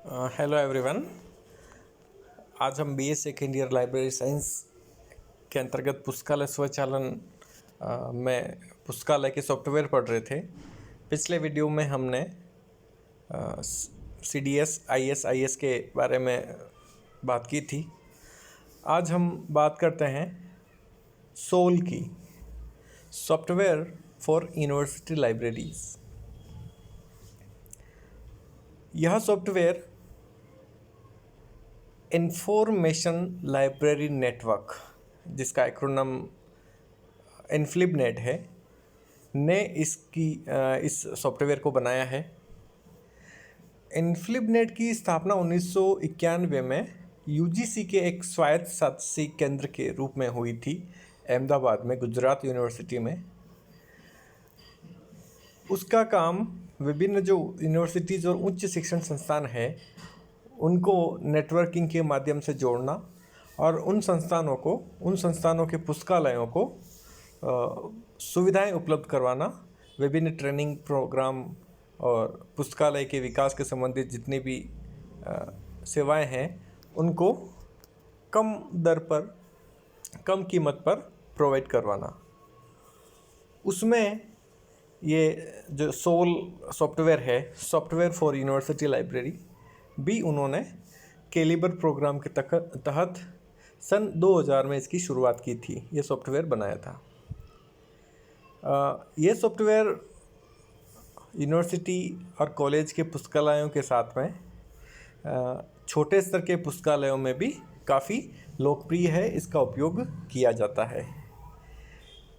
Hello everyone. आज हम BA second year library science के अंतर्गत पुस्तकालय स्वचालन में पुस्तकालय के सॉफ्टवेयर पढ़ रहे थे। पिछले वीडियो में हमने CDS IS के बारे में बात की थी। आज हम बात करते हैं सोल की, सॉफ्टवेयर फॉर यूनिवर्सिटी लाइब्रेरीज। यह सॉफ्टवेयर इंफॉर्मेशन लाइब्रेरी नेटवर्क, जिसका एक्रोनम इन्फ्लिबनेट है, ने इस सॉफ्टवेयर को बनाया है। इन्फ्लिबनेट की स्थापना 1991 में UGC के एक स्वायत्त शासी केंद्र के रूप में हुई थी, अहमदाबाद में, गुजरात यूनिवर्सिटी में। उसका काम विभिन्न जो यूनिवर्सिटीज़ और उच्च शिक्षण संस्थान है उनको नेटवर्किंग के माध्यम से जोड़ना और उन संस्थानों के पुस्तकालयों को सुविधाएं उपलब्ध करवाना, विभिन्न ट्रेनिंग प्रोग्राम और पुस्तकालय के विकास के संबंधित जितनी भी सेवाएं हैं उनको कम दर पर, कम कीमत पर प्रोवाइड करवाना। उसमें ये जो सोल सॉफ्टवेयर है, सॉफ्टवेयर फॉर यूनिवर्सिटी लाइब्रेरी, भी उन्होंने कैलिबर प्रोग्राम के तहत सन 2000 में इसकी शुरुआत की थी। ये सॉफ्टवेयर बनाया था। ये सॉफ्टवेयर यूनिवर्सिटी और कॉलेज के पुस्तकालयों के साथ में छोटे स्तर के पुस्तकालयों में भी काफ़ी लोकप्रिय है, इसका उपयोग किया जाता है।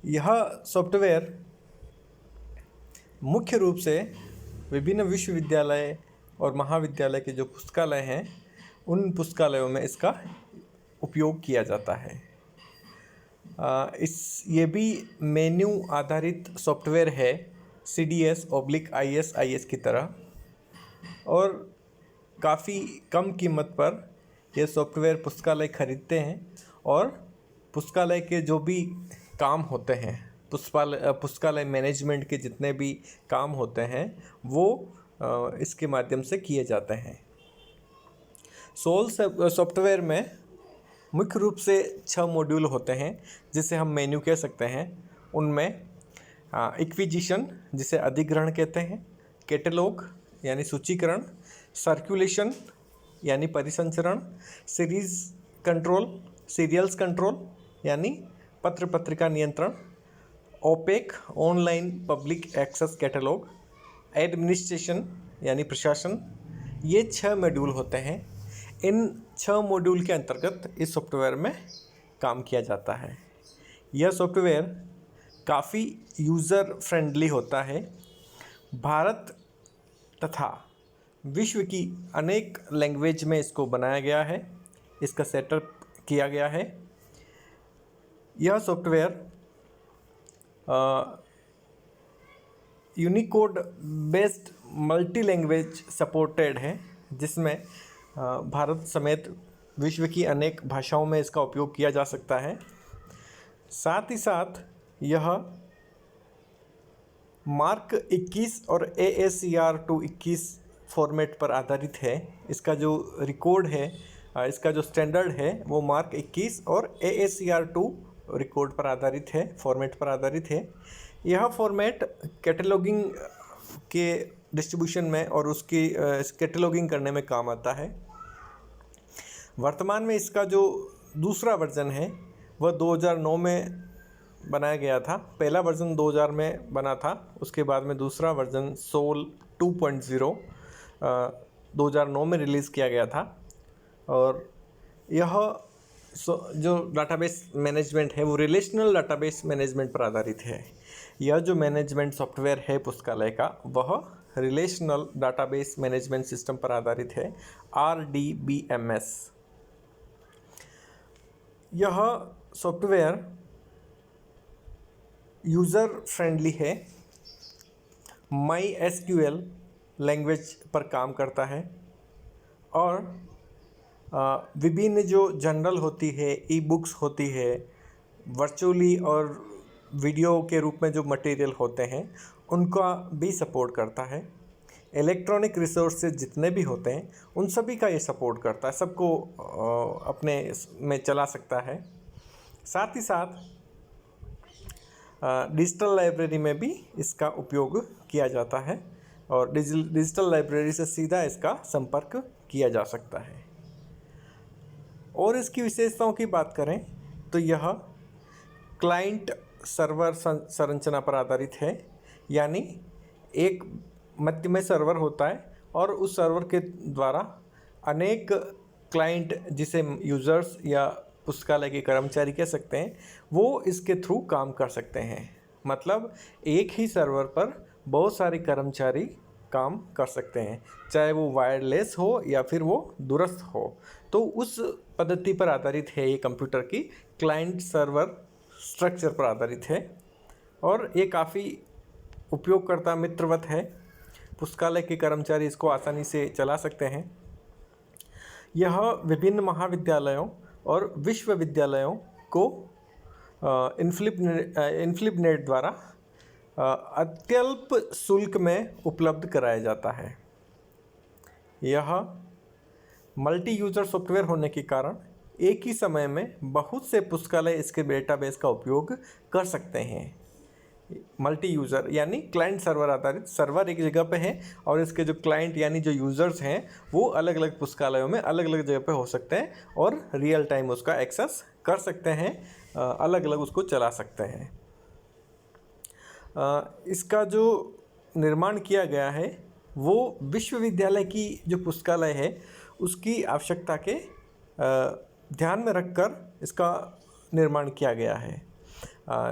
यह सॉफ्टवेयर मुख्य रूप से विभिन्न विश्वविद्यालय और महाविद्यालय के जो पुस्तकालय हैं उन पुस्तकालयों में इसका उपयोग किया जाता है। ये भी मेन्यू आधारित सॉफ्टवेयर है, CDS/IS की तरह, और काफ़ी कम कीमत पर यह सॉफ्टवेयर पुस्तकालय खरीदते हैं और पुस्तकालय के जो भी काम होते हैं, पुस्तकालय मैनेजमेंट के जितने भी काम होते हैं वो इसके माध्यम से किए जाते हैं। सोल सॉफ्टवेयर में मुख्य रूप से 6 मॉड्यूल होते हैं जिसे हम मेन्यू कह सकते हैं। उनमें एक्विजिशन, जिसे अधिग्रहण कहते हैं, कैटलॉग यानी सूचीकरण, सर्कुलेशन यानी परिसंचरण, सीरियल्स कंट्रोल यानी पत्र पत्रिका नियंत्रण, OPAC online public access catalogue, administration यानी प्रशासन। ये 6 मॉड्यूल होते हैं। इन 6 मॉड्यूल के अंतर्गत इस सॉफ्टवेयर में काम किया जाता है। यह सॉफ्टवेयर काफ़ी यूज़र फ्रेंडली होता है। भारत तथा विश्व की अनेक लैंग्वेज में इसको बनाया गया है, इसका सेटअप किया गया है। यह software Unicode based multi language supported है, जिसमें भारत समेत विश्व की अनेक भाषाओं में इसका उपयोग किया जा सकता है। साथ ही साथ यह मार्क 21 और AACR-21 फॉर्मेट पर आधारित है। इसका जो रिकॉर्ड है, इसका जो स्टैंडर्ड है वो मार्क 21 और AACR-2 रिकॉर्ड पर आधारित है, फॉर्मेट पर आधारित है। यह फॉर्मेट कैटलॉगिंग के डिस्ट्रीब्यूशन में और उसकी कैटलॉगिंग करने में काम आता है। वर्तमान में इसका जो दूसरा वर्जन है वह 2009 में बनाया गया था। पहला वर्जन 2000 में बना था, उसके बाद में दूसरा वर्जन सोल 2.0 2009 में रिलीज़ किया गया था। और यह जो डाटाबेस मैनेजमेंट है वो रिलेशनल डाटाबेस मैनेजमेंट पर आधारित है। यह जो मैनेजमेंट सॉफ्टवेयर है पुस्तकालय का, वह रिलेशनल डाटाबेस मैनेजमेंट सिस्टम पर आधारित है, RDBMS। यह सॉफ्टवेयर यूज़र फ्रेंडली है, MySQL लैंग्वेज पर काम करता है और विभिन्न जो जर्नल होती है, ई बुक्स होती है, वर्चुअली और वीडियो के रूप में जो मटेरियल होते हैं उनका भी सपोर्ट करता है। इलेक्ट्रॉनिक रिसोर्सेज जितने भी होते हैं उन सभी का ये सपोर्ट करता है, सबको अपने में चला सकता है। साथ ही साथ डिजिटल लाइब्रेरी में भी इसका उपयोग किया जाता है और डिजिटल लाइब्रेरी से सीधा इसका संपर्क किया जा सकता है। और इसकी विशेषताओं की बात करें तो यह क्लाइंट सर्वर संरचना पर आधारित है, यानी एक मध्य में सर्वर होता है और उस सर्वर के द्वारा अनेक क्लाइंट, जिसे यूज़र्स या पुस्तकालय के कर्मचारी कह सकते हैं, वो इसके थ्रू काम कर सकते हैं। मतलब एक ही सर्वर पर बहुत सारे कर्मचारी काम कर सकते हैं, चाहे वो वायरलेस हो या फिर वो दूरस्थ हो। तो उस पद्धति पर आधारित है ये कंप्यूटर की क्लाइंट सर्वर स्ट्रक्चर पर आधारित है और ये काफ़ी उपयोगकर्ता मित्रवत है। पुस्तकालय के कर्मचारी इसको आसानी से चला सकते हैं। यह विभिन्न महाविद्यालयों और विश्वविद्यालयों को इन्फ्लिबनेट द्वारा अत्यल्प शुल्क में उपलब्ध कराया जाता है। यह मल्टी यूज़र सॉफ्टवेयर होने के कारण एक ही समय में बहुत से पुस्तकालय इसके डेटाबेस का उपयोग कर सकते हैं। मल्टी यूज़र यानी क्लाइंट सर्वर आधारित, सर्वर एक जगह पे है और इसके जो क्लाइंट यानी जो यूज़र्स हैं वो अलग अलग पुस्तकालयों में अलग अलग जगह पे हो सकते हैं और रियल टाइम उसका एक्सेस कर सकते हैं, अलग अलग उसको चला सकते हैं। इसका जो निर्माण किया गया है वो विश्वविद्यालय की जो पुस्तकालय है उसकी आवश्यकता के ध्यान में रखकर इसका निर्माण किया गया है।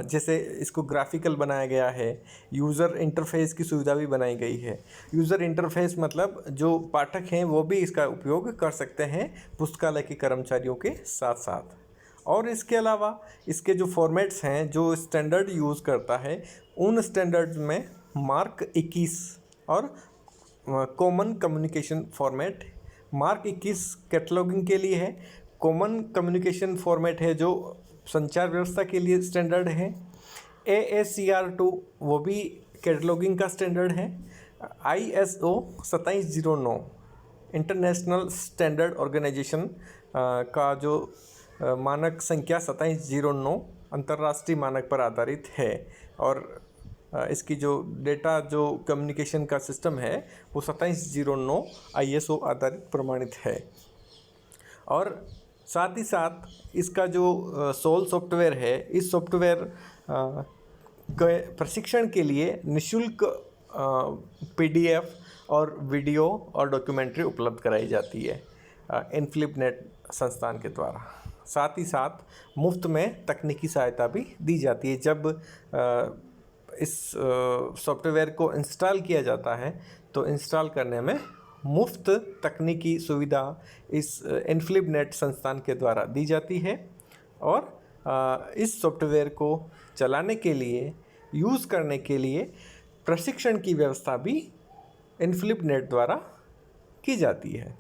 जैसे इसको ग्राफिकल बनाया गया है, यूज़र इंटरफेस की सुविधा भी बनाई गई है। यूज़र इंटरफेस मतलब जो पाठक हैं वो भी इसका उपयोग कर सकते हैं पुस्तकालय के कर्मचारियों के साथ साथ। और इसके अलावा इसके जो फॉर्मेट्स हैं जो स्टैंडर्ड यूज़ करता है, उन स्टैंडर्ड्स में मार्क 21 और common communication format, mark 21 cataloguing के लिए है, कॉमन कम्युनिकेशन फॉर्मेट है जो संचार व्यवस्था के लिए स्टैंडर्ड है, AACR2 वो भी कैटलॉगिंग का स्टैंडर्ड है, ISO 2709 इंटरनेशनल स्टैंडर्ड ऑर्गेनाइजेशन का जो मानक संख्या 2709 अंतर्राष्ट्रीय मानक पर आधारित है और इसकी जो डेटा जो कम्युनिकेशन का सिस्टम है वो 2709 ISO आधारित प्रमाणित है। और साथ ही साथ इसका जो सोल सॉफ्टवेयर है, इस सॉफ्टवेयर के प्रशिक्षण के लिए निःशुल्क PDF और वीडियो और डॉक्यूमेंट्री उपलब्ध कराई जाती है इन्फ्लिबनेट संस्थान के द्वारा। साथ ही साथ मुफ्त में तकनीकी सहायता भी दी जाती है। जब इस सॉफ्टवेयर को इंस्टॉल किया जाता है तो इंस्टॉल करने में मुफ्त तकनीकी सुविधा इस इन्फ्लिबनेट संस्थान के द्वारा दी जाती है और इस सॉफ्टवेयर को चलाने के लिए, यूज़ करने के लिए प्रशिक्षण की व्यवस्था भी इन्फ्लिबनेट द्वारा की जाती है।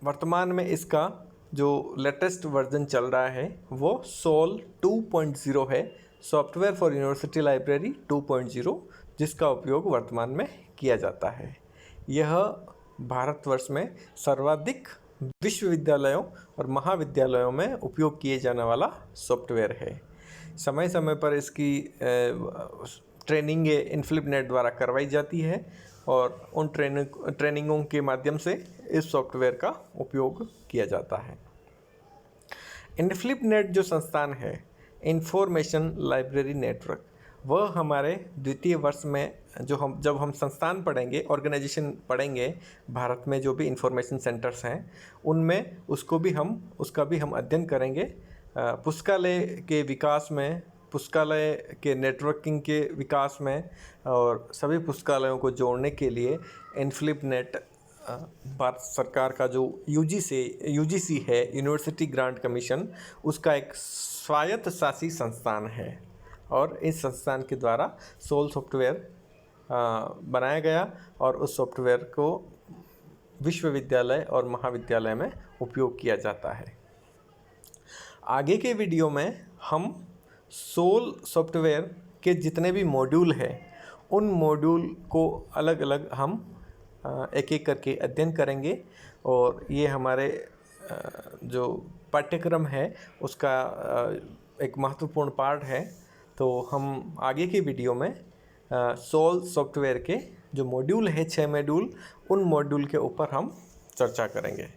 वर्तमान में इसका जो लेटेस्ट वर्जन चल रहा है वो सोल 2.0 है, सॉफ्टवेयर फॉर यूनिवर्सिटी लाइब्रेरी 2.0, जिसका उपयोग वर्तमान में किया जाता है। यह भारतवर्ष में सर्वाधिक विश्वविद्यालयों और महाविद्यालयों में उपयोग किए जाने वाला सॉफ्टवेयर है। समय समय पर इसकी ट्रेनिंग इन्फ्लिबनेट द्वारा करवाई जाती है और उन ट्रेनिंगों के माध्यम से इस सॉफ्टवेयर का उपयोग किया जाता है। इन्फ्लिबनेट जो संस्थान है, इंफॉर्मेशन लाइब्रेरी नेटवर्क, वह हमारे द्वितीय वर्ष में जब हम संस्थान पढ़ेंगे, ऑर्गेनाइजेशन पढ़ेंगे, भारत में जो भी इंफॉर्मेशन सेंटर्स हैं उनमें उसका भी हम अध्ययन करेंगे। पुस्तकालय के विकास में, पुस्तकालय के नेटवर्किंग के विकास में और सभी पुस्तकालयों को जोड़ने के लिए इन्फ्लिबनेट भारत सरकार का जो UGC है, यूनिवर्सिटी ग्रांट कमीशन, उसका एक स्वायत्त शासी संस्थान है और इस संस्थान के द्वारा सोल सॉफ्टवेयर बनाया गया और उस सॉफ्टवेयर को विश्वविद्यालय और महाविद्यालय में उपयोग किया जाता है। आगे के वीडियो में हम सोल सॉफ्टवेयर के जितने भी मॉड्यूल हैं उन मॉड्यूल को अलग अलग हम एक एक करके अध्ययन करेंगे और ये हमारे जो पाठ्यक्रम है उसका एक महत्वपूर्ण पार्ट है। तो हम आगे की वीडियो में सोल सॉफ्टवेयर के जो मॉड्यूल है 6 मॉड्यूल, उन मॉड्यूल के ऊपर हम चर्चा करेंगे।